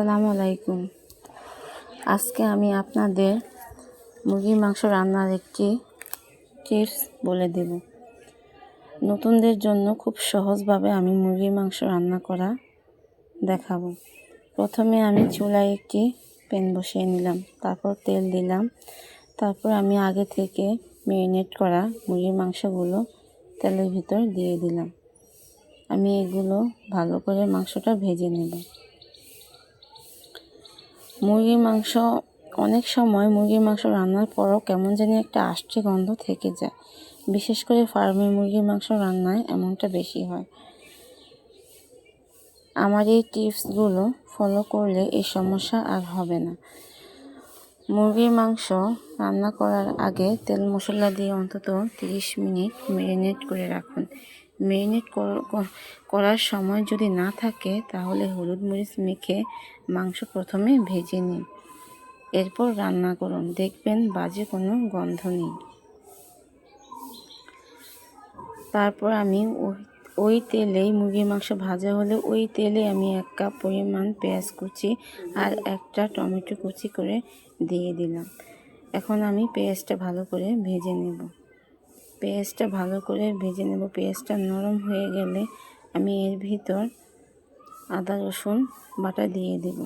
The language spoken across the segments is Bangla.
আসসালামু আলাইকুম। আজকে আমি আপনাদের মুরগির মাংস রান্নার একটি টিপস বলে দেব। নতুনদের জন্য খুব সহজভাবে আমি মুরগির মাংস রান্না করা দেখাবো। প্রথমে আমি চুলায় একটি প্যান বসিয়ে নিলাম, তারপর তেল দিলাম, তারপর আমি আগে থেকে ম্যারিনেট করা মুরগির মাংসগুলো তেলের ভিতর দিয়ে দিলাম। আমি এগুলো ভালো করে মাংসটা ভেজে নেব। মুরগির মাংস অনেক সময় মুরগির মাংস রান্নার পরও কেমন জানি একটা আষ্টে গন্ধ থেকে যায়। বিশেষ করে ফার্মের মুরগির মাংস রান্নায় এমনটা বেশি হয়। আমার এই টিপসগুলো ফলো করলে এই সমস্যা আর হবে না। মুরগির মাংস রান্না করার আগে তেল মশলা দিয়ে অন্তত 30 মিনিট ম্যারিনেট করে রাখুন। ম্যারিনেট করার সময় যদি না থাকে তাহলে হলুদ মরিচ মেখে মাংস প্রথমে ভেজে নিন, এরপর রান্না করুন, দেখবেন বাজে কোনো গন্ধ নেই। তারপর আমি ওই তেলেই মুরগির মাংস ভাজা হলে ওই তেলে আমি 1 কাপ পরিমাণ পেঁয়াজ কুচি আর একটা টমেটো কুচি করে দিয়ে দিলাম। এখন আমি পেঁয়াজটা ভালো করে ভেজে নেব। পেঁয়াজটা নরম হয়ে গেলে আমি এর ভিতর আদা রসুন বাটা দিয়ে দেব।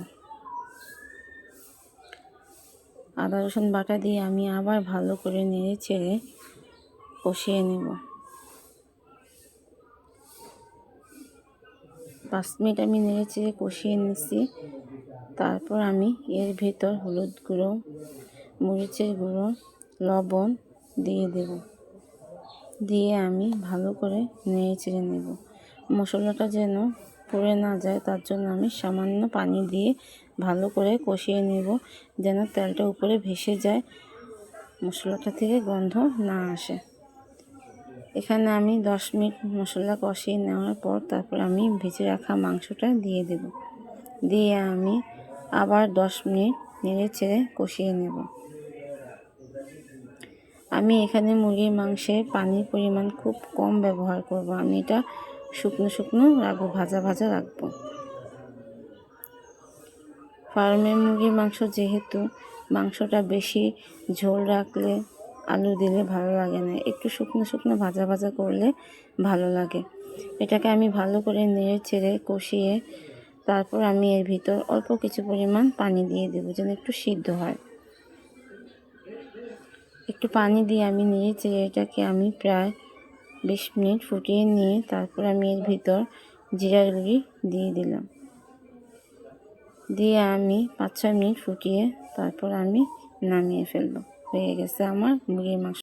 আদা রসুন বাটা দিয়ে আমি আবার ভালো করে নেড়ে চেড়ে কষিয়ে নেব। 5 মিনিট আমি নেড়ে চেড়ে কষিয়ে নিচ্ছি। তারপর আমি এর ভিতর হলুদ গুঁড়ো, মরিচের গুঁড়ো, লবণ দিয়ে দেব। দিয়ে আমি ভালো করে নেড়ে চেড়ে নেব। মশলাটা যেন পুড়ে না যায় তার জন্য আমি সামান্য পানি দিয়ে ভালো করে কষিয়ে নেব, যেন তেলটা উপরে ভেসে যায়, মশলাটা থেকে গন্ধ না আসে। এখানে আমি 10 মিনিট মশলা কষিয়ে নেওয়ার পর তারপর আমি ভেজে রাখা মাংসটা দিয়ে দেব। দিয়ে আমি আবার 10 মিনিট নেড়ে চেড়ে কষিয়ে নেব। আমি এখানে মুরগির মাংসে পানির পরিমাণ খুব কম ব্যবহার করব। আমি এটা শুকনো রাখবো, ভাজা রাখবো। ফার্মের মুরগির মাংস যেহেতু মাংসটা বেশি ঝোল রাখলে আলু দিলে ভালো লাগে না, একটু শুকনো ভাজা করলে ভালো লাগে। এটাকে আমি ভালো করে নেড়ে চেড়ে কষিয়ে তারপর আমি এর ভিতর অল্প কিছু পরিমাণ পানি দিয়ে দেবো, যেন একটু সিদ্ধ হয়। একটু পানি দিয়ে আমি নেড়ে চেড়ে এটাকে আমি প্রায় 20 মিনিট ফুটিয়ে নিয়ে তারপর আমি এর ভিতর জিরার গুঁড়ি দিয়ে দিলাম। দিয়ে আমি 5-6 মিনিট ফুটিয়ে তারপর আমি নামিয়ে ফেলবো। হয়ে গেছে আমার মুরগির মাংস।